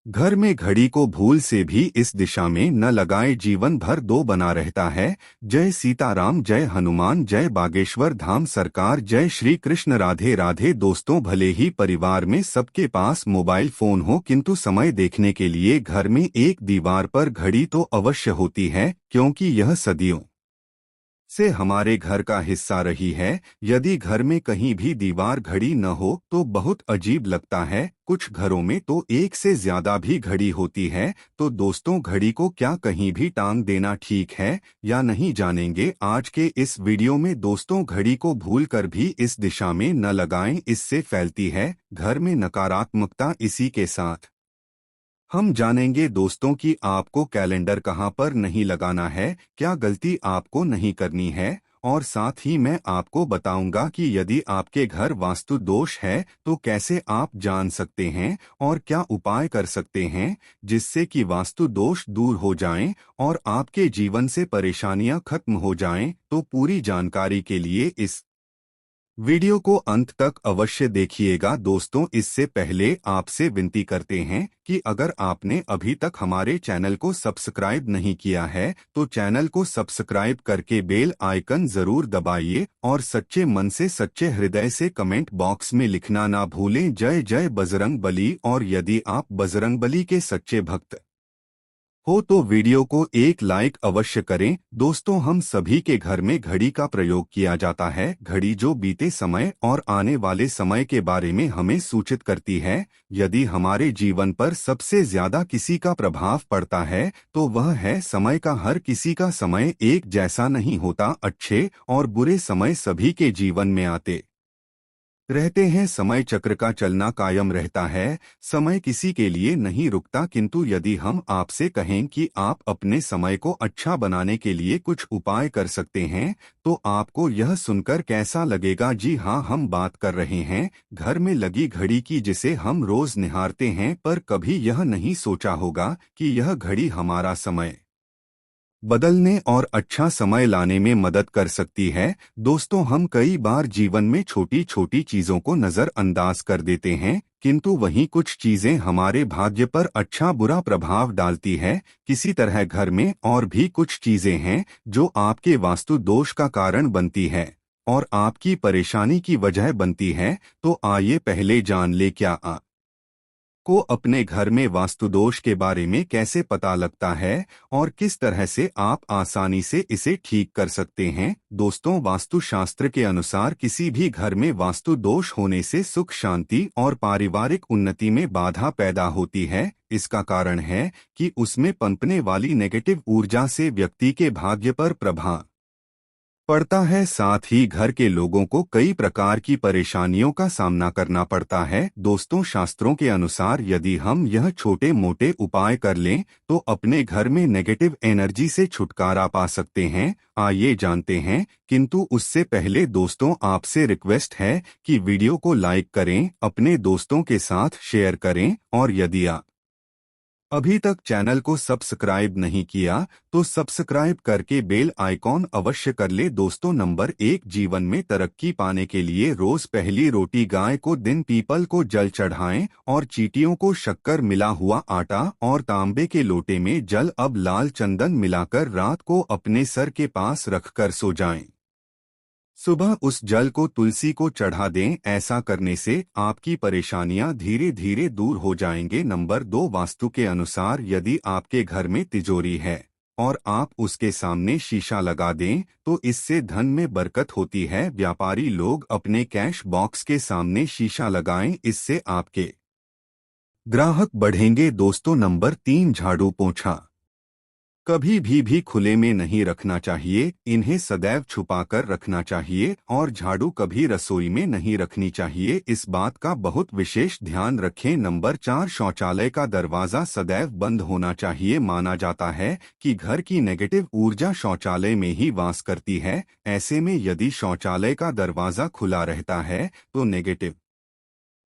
घर में घड़ी को भूल से भी इस दिशा में न लगाए, जीवन भर दो बना रहता है। जय सीताराम, जय हनुमान, जय बागेश्वर धाम सरकार, जय श्री कृष्ण, राधे राधे। दोस्तों, भले ही परिवार में सबके पास मोबाइल फोन हो, किंतु समय देखने के लिए घर में एक दीवार पर घड़ी तो अवश्य होती है, क्योंकि यह सदियों से हमारे घर का हिस्सा रही है। यदि घर में कहीं भी दीवार घड़ी न हो तो बहुत अजीब लगता है। कुछ घरों में तो एक से ज्यादा भी घड़ी होती है। तो दोस्तों, घड़ी को क्या कहीं भी टांग देना ठीक है या नहीं, जानेंगे आज के इस वीडियो में। दोस्तों, घड़ी को भूलकर भी इस दिशा में न लगाएं, इससे फैलती है घर में नकारात्मकता। इसी के साथ हम जानेंगे दोस्तों कि आपको कैलेंडर कहां पर नहीं लगाना है, क्या गलती आपको नहीं करनी है, और साथ ही मैं आपको बताऊंगा कि यदि आपके घर वास्तु दोष है तो कैसे आप जान सकते हैं और क्या उपाय कर सकते हैं जिससे कि वास्तु दोष दूर हो जाएं और आपके जीवन से परेशानियां खत्म हो जाएं। तो पूरी जानकारी के लिए इस वीडियो को अंत तक अवश्य देखिएगा। दोस्तों, इससे पहले आपसे विनती करते हैं कि अगर आपने अभी तक हमारे चैनल को सब्सक्राइब नहीं किया है तो चैनल को सब्सक्राइब करके बेल आइकन जरूर दबाइए और सच्चे मन से सच्चे हृदय से कमेंट बॉक्स में लिखना ना भूलें, जय जय बजरंग बली। और यदि आप बजरंग बली के सच्चे भक्त हो तो वीडियो को एक लाइक अवश्य करें। दोस्तों, हम सभी के घर में घड़ी का प्रयोग किया जाता है। घड़ी जो बीते समय और आने वाले समय के बारे में हमें सूचित करती है। यदि हमारे जीवन पर सबसे ज्यादा किसी का प्रभाव पड़ता है तो वह है समय का। हर किसी का समय एक जैसा नहीं होता। अच्छे और बुरे समय सभी के जीवन में आते रहते हैं। समय चक्र का चलना कायम रहता है। समय किसी के लिए नहीं रुकता। किंतु यदि हम आपसे कहें कि आप अपने समय को अच्छा बनाने के लिए कुछ उपाय कर सकते हैं तो आपको यह सुनकर कैसा लगेगा? जी हाँ, हम बात कर रहे हैं घर में लगी घड़ी की, जिसे हम रोज निहारते हैं, पर कभी यह नहीं सोचा होगा कि यह घड़ी हमारा समय बदलने और अच्छा समय लाने में मदद कर सकती है। दोस्तों, हम कई बार जीवन में छोटी छोटी चीजों को नजरअंदाज कर देते हैं, किंतु वहीं कुछ चीजें हमारे भाग्य पर अच्छा बुरा प्रभाव डालती है। किसी तरह घर में और भी कुछ चीजें हैं जो आपके वास्तु दोष का कारण बनती है और आपकी परेशानी की वजह बनती है। तो आइए पहले जान ले क्या को अपने घर में वास्तु दोष के बारे में कैसे पता लगता है और किस तरह से आप आसानी से इसे ठीक कर सकते हैं। दोस्तों, वास्तु शास्त्र के अनुसार किसी भी घर में वास्तु दोष होने से सुख शांति और पारिवारिक उन्नति में बाधा पैदा होती है। इसका कारण है कि उसमें पनपने वाली नेगेटिव ऊर्जा से व्यक्ति के भाग्य पर प्रभाव पड़ता है। साथ ही घर के लोगों को कई प्रकार की परेशानियों का सामना करना पड़ता है। दोस्तों, शास्त्रों के अनुसार यदि हम यह छोटे मोटे उपाय कर लें तो अपने घर में नेगेटिव एनर्जी से छुटकारा पा सकते हैं। आइए जानते हैं, किंतु उससे पहले दोस्तों, आपसे रिक्वेस्ट है कि वीडियो को लाइक करें, अपने दोस्तों के साथ शेयर करें और यदि आप अभी तक चैनल को सब्सक्राइब नहीं किया तो सब्सक्राइब करके बेल आइकॉन अवश्य कर ले। दोस्तों, नंबर 1, जीवन में तरक्की पाने के लिए रोज पहली रोटी गाय को, दिन पीपल को जल चढ़ाएं और चींटियों को शक्कर मिला हुआ आटा और तांबे के लोटे में जल अब लाल चंदन मिलाकर रात को अपने सर के पास रखकर सो जाएं। सुबह उस जल को तुलसी को चढ़ा दें। ऐसा करने से आपकी परेशानियां धीरे धीरे दूर हो जाएंगे। नंबर 2, वास्तु के अनुसार यदि आपके घर में तिजोरी है और आप उसके सामने शीशा लगा दें तो इससे धन में बरकत होती है। व्यापारी लोग अपने कैश बॉक्स के सामने शीशा लगाएं, इससे आपके ग्राहक बढ़ेंगे। दोस्तों, नंबर 3, झाड़ू पोंछा कभी भी खुले में नहीं रखना चाहिए। इन्हें सदैव छुपाकर रखना चाहिए और झाड़ू कभी रसोई में नहीं रखनी चाहिए। इस बात का बहुत विशेष ध्यान रखें। नंबर 4, शौचालय का दरवाजा सदैव बंद होना चाहिए। माना जाता है कि घर की नेगेटिव ऊर्जा शौचालय में ही वास करती है। ऐसे में यदि शौचालय का दरवाजा खुला रहता है तो नेगेटिव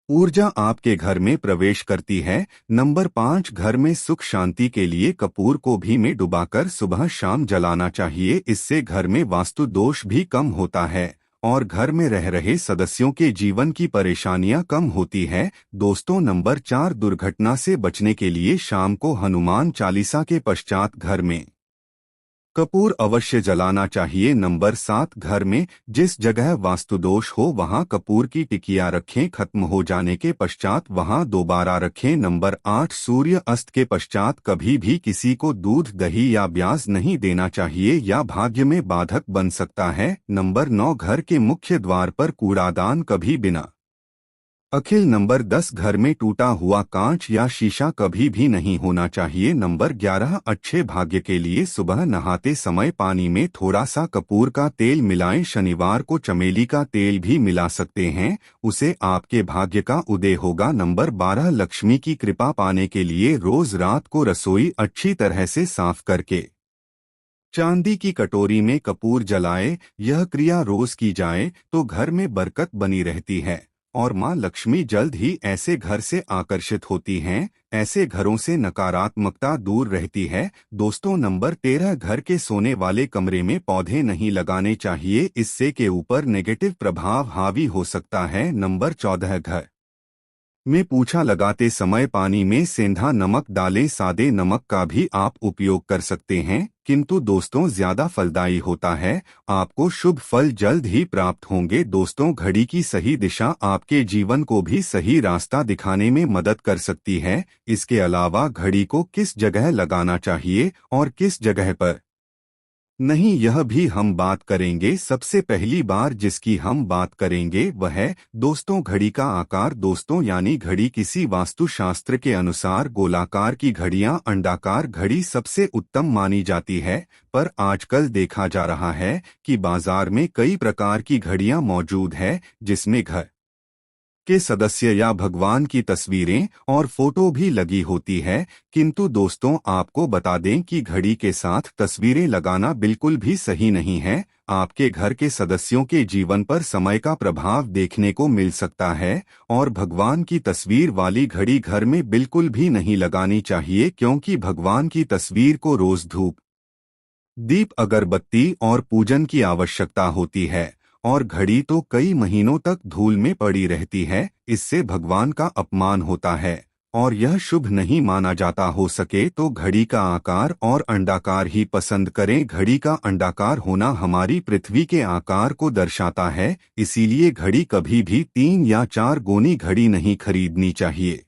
ऊर्जा आपके घर में प्रवेश करती है। नंबर 5, घर में सुख शांति के लिए कपूर को घी में डुबाकर सुबह शाम जलाना चाहिए। इससे घर में वास्तु दोष भी कम होता है और घर में रह रहे सदस्यों के जीवन की परेशानियां कम होती है। दोस्तों, नंबर 4, दुर्घटना से बचने के लिए शाम को हनुमान चालीसा के पश्चात घर में कपूर अवश्य जलाना चाहिए। नंबर 7, घर में जिस जगह वास्तुदोष हो वहां कपूर की टिकिया रखें, खत्म हो जाने के पश्चात वहां दोबारा रखें। नंबर 8, सूर्य अस्त के पश्चात कभी भी किसी को दूध, दही या ब्याज नहीं देना चाहिए या भाग्य में बाधक बन सकता है। नंबर 9, घर के मुख्य द्वार पर कूड़ादान कभी बिना अखिल। नंबर 10, घर में टूटा हुआ कांच या शीशा कभी भी नहीं होना चाहिए। नंबर 11, अच्छे भाग्य के लिए सुबह नहाते समय पानी में थोड़ा सा कपूर का तेल मिलाएं। शनिवार को चमेली का तेल भी मिला सकते हैं, उसे आपके भाग्य का उदय होगा। नंबर 12, लक्ष्मी की कृपा पाने के लिए रोज रात को रसोई अच्छी तरह से साफ करके चांदी की कटोरी में कपूर जलाए। यह क्रिया रोज की जाए तो घर में बरकत बनी रहती है और मां लक्ष्मी जल्द ही ऐसे घर से आकर्षित होती हैं। ऐसे घरों से नकारात्मकता दूर रहती है। दोस्तों, नंबर 13, घर के सोने वाले कमरे में पौधे नहीं लगाने चाहिए, इससे के ऊपर नेगेटिव प्रभाव हावी हो सकता है। नंबर 14, घर में पूछा लगाते समय पानी में सेंधा नमक डालें। सादे नमक का भी आप उपयोग कर सकते हैं, किंतु दोस्तों ज्यादा फलदायी होता है। आपको शुभ फल जल्द ही प्राप्त होंगे। दोस्तों, घड़ी की सही दिशा आपके जीवन को भी सही रास्ता दिखाने में मदद कर सकती है। इसके अलावा घड़ी को किस जगह लगाना चाहिए और किस जगह पर नहीं, यह भी हम बात करेंगे। सबसे पहली बार जिसकी हम बात करेंगे वह है दोस्तों घड़ी का आकार। दोस्तों, यानी घड़ी किसी वास्तुशास्त्र के अनुसार गोलाकार की घड़ियां अंडाकार घड़ी सबसे उत्तम मानी जाती है, पर आजकल देखा जा रहा है कि बाजार में कई प्रकार की घड़ियां मौजूद है जिसमें घर के सदस्य या भगवान की तस्वीरें और फोटो भी लगी होती है। किंतु दोस्तों, आपको बता दें कि घड़ी के साथ तस्वीरें लगाना बिल्कुल भी सही नहीं है। आपके घर के सदस्यों के जीवन पर समय का प्रभाव देखने को मिल सकता है और भगवान की तस्वीर वाली घड़ी घर में बिल्कुल भी नहीं लगानी चाहिए, क्योंकि भगवान की तस्वीर को रोज धूप, दीप, अगरबत्ती और पूजन की आवश्यकता होती है और घड़ी तो कई महीनों तक धूल में पड़ी रहती है। इससे भगवान का अपमान होता है और यह शुभ नहीं माना जाता। हो सके तो घड़ी का आकार और अंडाकार ही पसंद करें। घड़ी का अंडाकार होना हमारी पृथ्वी के आकार को दर्शाता है, इसीलिए घड़ी कभी भी 3 या 4 गोनी घड़ी नहीं खरीदनी चाहिए,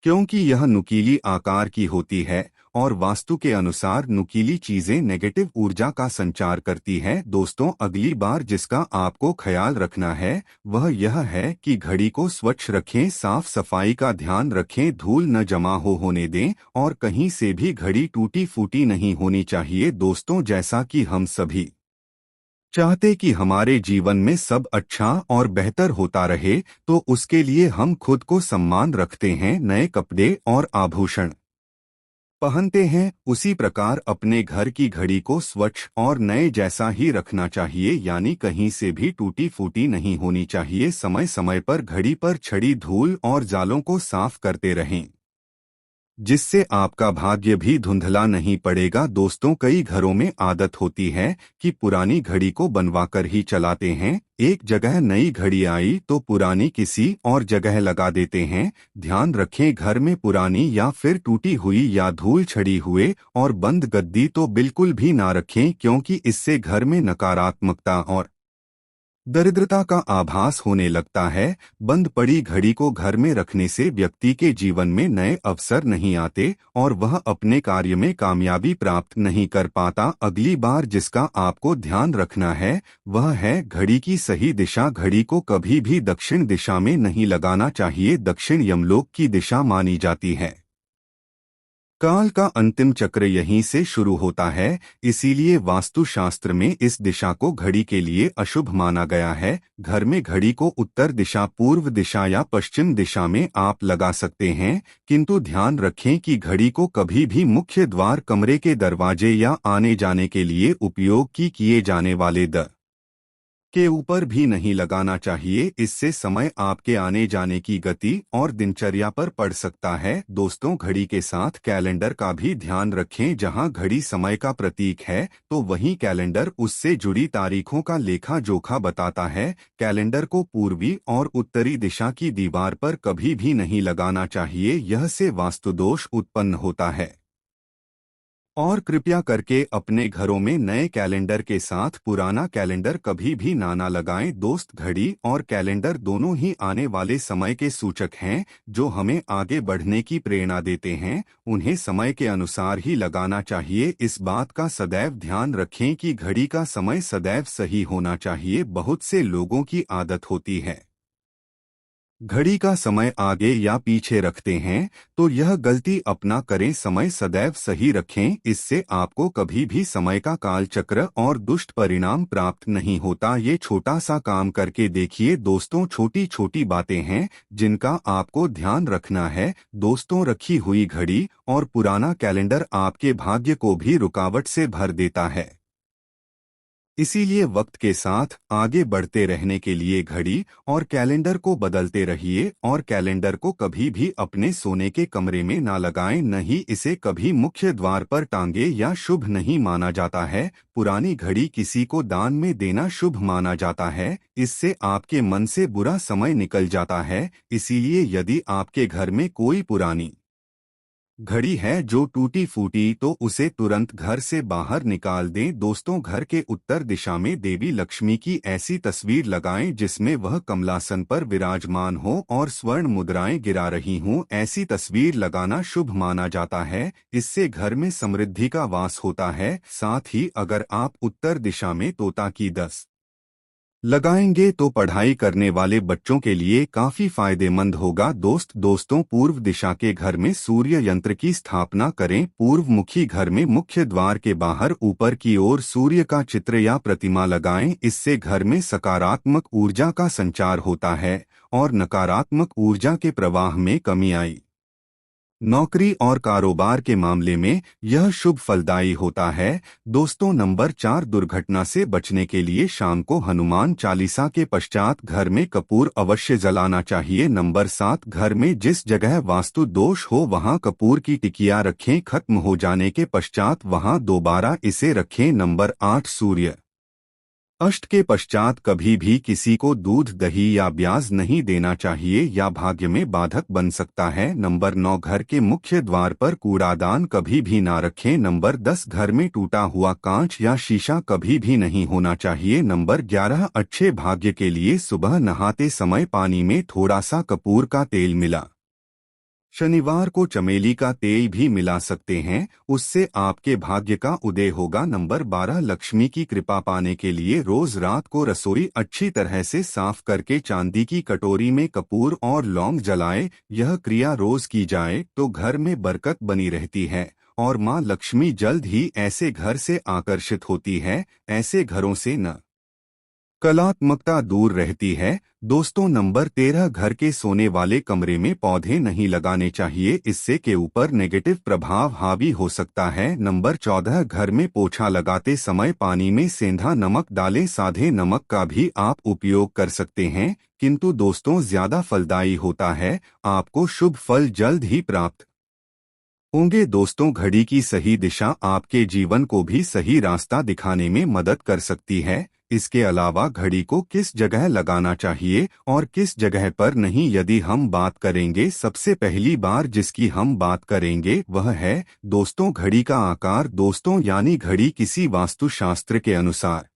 क्योंकि यह नुकीली आकार की होती है और वास्तु के अनुसार नुकीली चीजें नेगेटिव ऊर्जा का संचार करती है। दोस्तों, अगली बार जिसका आपको ख्याल रखना है वह यह है कि घड़ी को स्वच्छ रखें, साफ सफाई का ध्यान रखें, धूल न जमा होने दें और कहीं से भी घड़ी टूटी फूटी नहीं होनी चाहिए। दोस्तों, जैसा कि हम सभी चाहते कि हमारे जीवन में सब अच्छा और बेहतर होता रहे, तो उसके लिए हम खुद को सम्मान रखते हैं, नए कपड़े और आभूषण पहनते हैं। उसी प्रकार अपने घर की घड़ी को स्वच्छ और नए जैसा ही रखना चाहिए, यानी कहीं से भी टूटी फूटी नहीं होनी चाहिए। समय समय पर घड़ी पर छड़ी धूल और जालों को साफ करते रहें, जिससे आपका भाग्य भी धुंधला नहीं पड़ेगा। दोस्तों, कई घरों में आदत होती है कि पुरानी घड़ी को बनवाकर ही चलाते हैं। एक जगह नई घड़ी आई तो पुरानी किसी और जगह लगा देते हैं। ध्यान रखें, घर में पुरानी या फिर टूटी हुई या धूल छड़ी हुए और बंद गद्दी तो बिल्कुल भी ना रखें, क्योंकि इससे घर में नकारात्मकता और दरिद्रता का आभास होने लगता है। बंद पड़ी घड़ी को घर में रखने से व्यक्ति के जीवन में नए अवसर नहीं आते और वह अपने कार्य में कामयाबी प्राप्त नहीं कर पाता। अगली बार जिसका आपको ध्यान रखना है वह है घड़ी की सही दिशा। घड़ी को कभी भी दक्षिण दिशा में नहीं लगाना चाहिए, दक्षिण यमलोक की दिशा मानी जाती है। काल का अंतिम चक्र यहीं से शुरू होता है, इसीलिए वास्तुशास्त्र में इस दिशा को घड़ी के लिए अशुभ माना गया है। घर में घड़ी को उत्तर दिशा, पूर्व दिशा या पश्चिम दिशा में आप लगा सकते हैं, किंतु ध्यान रखें कि घड़ी को कभी भी मुख्य द्वार, कमरे के दरवाजे या आने जाने के लिए उपयोग किए जाने वाले के ऊपर भी नहीं लगाना चाहिए। इससे समय आपके आने जाने की गति और दिनचर्या पर पड़ सकता है। दोस्तों, घड़ी के साथ कैलेंडर का भी ध्यान रखें। जहां घड़ी समय का प्रतीक है तो वहीं कैलेंडर उससे जुड़ी तारीखों का लेखा जोखा बताता है। कैलेंडर को पूर्वी और उत्तरी दिशा की दीवार पर कभी भी नहीं लगाना चाहिए, यह से वास्तुदोष उत्पन्न होता है। और कृपया करके अपने घरों में नए कैलेंडर के साथ पुराना कैलेंडर कभी भी ना लगाएं। दोस्त, घड़ी और कैलेंडर दोनों ही आने वाले समय के सूचक हैं जो हमें आगे बढ़ने की प्रेरणा देते हैं। उन्हें समय के अनुसार ही लगाना चाहिए। इस बात का सदैव ध्यान रखें कि घड़ी का समय सदैव सही होना चाहिए। बहुत से लोगों की आदत होती है घड़ी का समय आगे या पीछे रखते हैं, तो यह गलती अपना करें। समय सदैव सही रखें, इससे आपको कभी भी समय का कालचक्र और दुष्ट परिणाम प्राप्त नहीं होता। ये छोटा सा काम करके देखिए दोस्तों। छोटी छोटी बातें हैं जिनका आपको ध्यान रखना है। दोस्तों, रखी हुई घड़ी और पुराना कैलेंडर आपके भाग्य को भी रुकावट से भर देता है। इसीलिए वक्त के साथ आगे बढ़ते रहने के लिए घड़ी और कैलेंडर को बदलते रहिए। और कैलेंडर को कभी भी अपने सोने के कमरे में ना लगाएं, न ही इसे कभी मुख्य द्वार पर टांगे। या शुभ नहीं माना जाता है। पुरानी घड़ी किसी को दान में देना शुभ माना जाता है। इससे आपके मन से बुरा समय निकल जाता है। इसीलिए यदि आपके घर में कोई पुरानी घड़ी है जो टूटी फूटी, तो उसे तुरंत घर से बाहर निकाल दें। दोस्तों, घर के उत्तर दिशा में देवी लक्ष्मी की ऐसी तस्वीर लगाएं जिसमें वह कमलासन पर विराजमान हो और स्वर्ण मुद्राएं गिरा रही हों। ऐसी तस्वीर लगाना शुभ माना जाता है। इससे घर में समृद्धि का वास होता है। साथ ही अगर आप उत्तर दिशा में तोता की 10 लगाएंगे तो पढ़ाई करने वाले बच्चों के लिए काफी फायदेमंद होगा। दोस्तों, पूर्व दिशा के घर में सूर्य यंत्र की स्थापना करें। पूर्व मुखी घर में मुख्य द्वार के बाहर ऊपर की ओर सूर्य का चित्र या प्रतिमा लगाएं। इससे घर में सकारात्मक ऊर्जा का संचार होता है और नकारात्मक ऊर्जा के प्रवाह में कमी आई। नौकरी और कारोबार के मामले में यह शुभ फलदायी होता है। दोस्तों, नंबर 4, दुर्घटना से बचने के लिए शाम को हनुमान चालीसा के पश्चात घर में कपूर अवश्य जलाना चाहिए। नंबर 7, घर में जिस जगह वास्तु दोष हो वहां कपूर की टिकिया रखें। खत्म हो जाने के पश्चात वहां दोबारा इसे रखें। नंबर 8, सूर्य अष्ट के पश्चात कभी भी किसी को दूध, दही या ब्याज नहीं देना चाहिए या भाग्य में बाधक बन सकता है। नंबर 9, घर के मुख्य द्वार पर कूड़ादान कभी भी ना रखें। नंबर 10, घर में टूटा हुआ कांच या शीशा कभी भी नहीं होना चाहिए। नंबर 11, अच्छे भाग्य के लिए सुबह नहाते समय पानी में थोड़ा सा कपूर का तेल मिला। शनिवार को चमेली का तेल भी मिला सकते हैं, उससे आपके भाग्य का उदय होगा। नंबर 12, लक्ष्मी की कृपा पाने के लिए रोज रात को रसोई अच्छी तरह से साफ करके चांदी की कटोरी में कपूर और लौंग जलाए। यह क्रिया रोज की जाए तो घर में बरकत बनी रहती है और मां लक्ष्मी जल्द ही ऐसे घर से आकर्षित होती है। ऐसे घरों से न कलात्मकता दूर रहती है। दोस्तों, नंबर 13, घर के सोने वाले कमरे में पौधे नहीं लगाने चाहिए, इससे के ऊपर नेगेटिव प्रभाव हावी हो सकता है। नंबर 14, घर में पोछा लगाते समय पानी में सेंधा नमक डालें। साधे नमक का भी आप उपयोग कर सकते हैं, किंतु दोस्तों ज्यादा फलदायी होता है। आपको शुभ फल जल्द ही प्राप्त होंगे। दोस्तों, घड़ी की सही दिशा आपके जीवन को भी सही रास्ता दिखाने में मदद कर सकती है। इसके अलावा घड़ी को किस जगह लगाना चाहिए और किस जगह पर नहीं, यदि हम बात करेंगे, सबसे पहली बार जिसकी हम बात करेंगे वह है दोस्तों घड़ी का आकार। दोस्तों, यानी घड़ी किसी वास्तुशास्त्र के अनुसार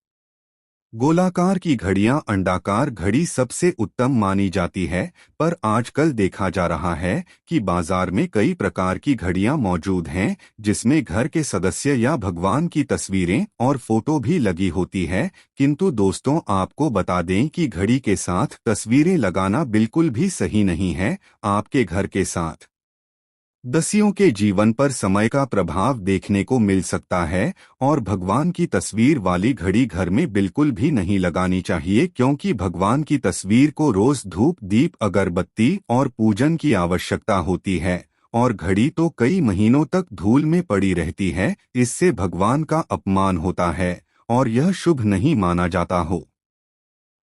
गोलाकार की घड़ियां अंडाकार घड़ी सबसे उत्तम मानी जाती है। पर आजकल देखा जा रहा है कि बाजार में कई प्रकार की घड़ियां मौजूद हैं जिसमें घर के सदस्य या भगवान की तस्वीरें और फोटो भी लगी होती है। किंतु दोस्तों, आपको बता दें कि घड़ी के साथ तस्वीरें लगाना बिल्कुल भी सही नहीं है। आपके घर के साथ दसियों के जीवन पर समय का प्रभाव देखने को मिल सकता है और भगवान की तस्वीर वाली घड़ी घर में बिल्कुल भी नहीं लगानी चाहिए, क्योंकि भगवान की तस्वीर को रोज धूप, दीप, अगरबत्ती और पूजन की आवश्यकता होती है और घड़ी तो कई महीनों तक धूल में पड़ी रहती है। इससे भगवान का अपमान होता है और यह शुभ नहीं माना जाता हो।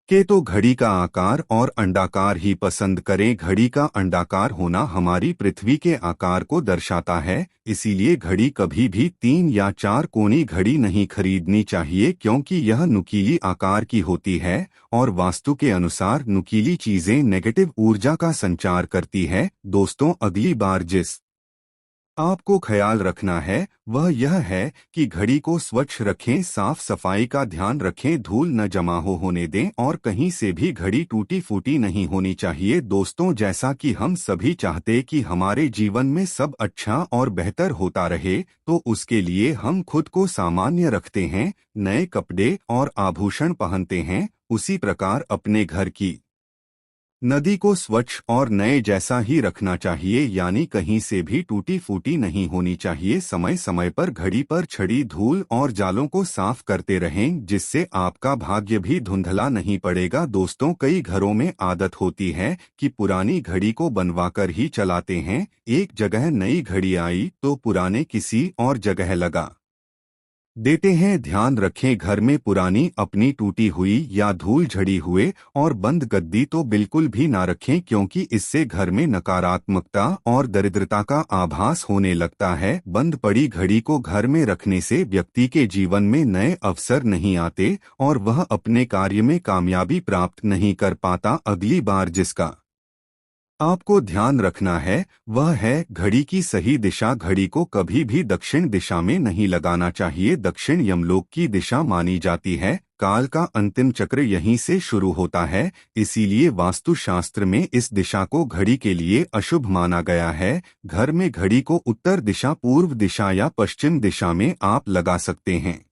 के तो घड़ी का आकार और अंडाकार ही पसंद करें। घड़ी का अंडाकार होना हमारी पृथ्वी के आकार को दर्शाता है, इसीलिए घड़ी कभी भी 3 या 4 कोनी घड़ी नहीं खरीदनी चाहिए, क्योंकि यह नुकीली आकार की होती है और वास्तु के अनुसार नुकीली चीजें नेगेटिव ऊर्जा का संचार करती है। दोस्तों, अगली बार जिस आपको ख्याल रखना है वह यह है कि घड़ी को स्वच्छ रखें, साफ सफाई का ध्यान रखें, धूल न जमा होने दें और कहीं से भी घड़ी टूटी फूटी नहीं होनी चाहिए। दोस्तों, जैसा कि हम सभी चाहते कि हमारे जीवन में सब अच्छा और बेहतर होता रहे, तो उसके लिए हम खुद को सामान्य रखते हैं, नए कपड़े और आभूषण पहनते हैं। उसी प्रकार अपने घर की नदी को स्वच्छ और नए जैसा ही रखना चाहिए, यानी कहीं से भी टूटी फूटी नहीं होनी चाहिए। समय समय पर घड़ी पर छड़ी धूल और जालों को साफ करते रहें, जिससे आपका भाग्य भी धुंधला नहीं पड़ेगा। दोस्तों, कई घरों में आदत होती है कि पुरानी घड़ी को बनवाकर ही चलाते हैं। एक जगह नई घड़ी आई तो पुराने किसी और जगह लगा देते हैं। ध्यान रखें, घर में पुरानी अपनी टूटी हुई या धूल झड़ी हुए और बंद गद्दी तो बिल्कुल भी ना रखें, क्योंकि इससे घर में नकारात्मकता और दरिद्रता का आभास होने लगता है। बंद पड़ी घड़ी को घर में रखने से व्यक्ति के जीवन में नए अवसर नहीं आते और वह अपने कार्य में कामयाबी प्राप्त नहीं कर पाता। अगली बार जिसका आपको ध्यान रखना है वह है घड़ी की सही दिशा। घड़ी को कभी भी दक्षिण दिशा में नहीं लगाना चाहिए। दक्षिण यमलोक की दिशा मानी जाती है। काल का अंतिम चक्र यहीं से शुरू होता है, इसीलिए वास्तुशास्त्र में इस दिशा को घड़ी के लिए अशुभ माना गया है। घर में घड़ी को उत्तर दिशा, पूर्व दिशा या पश्चिम दिशा में आप लगा सकते हैं।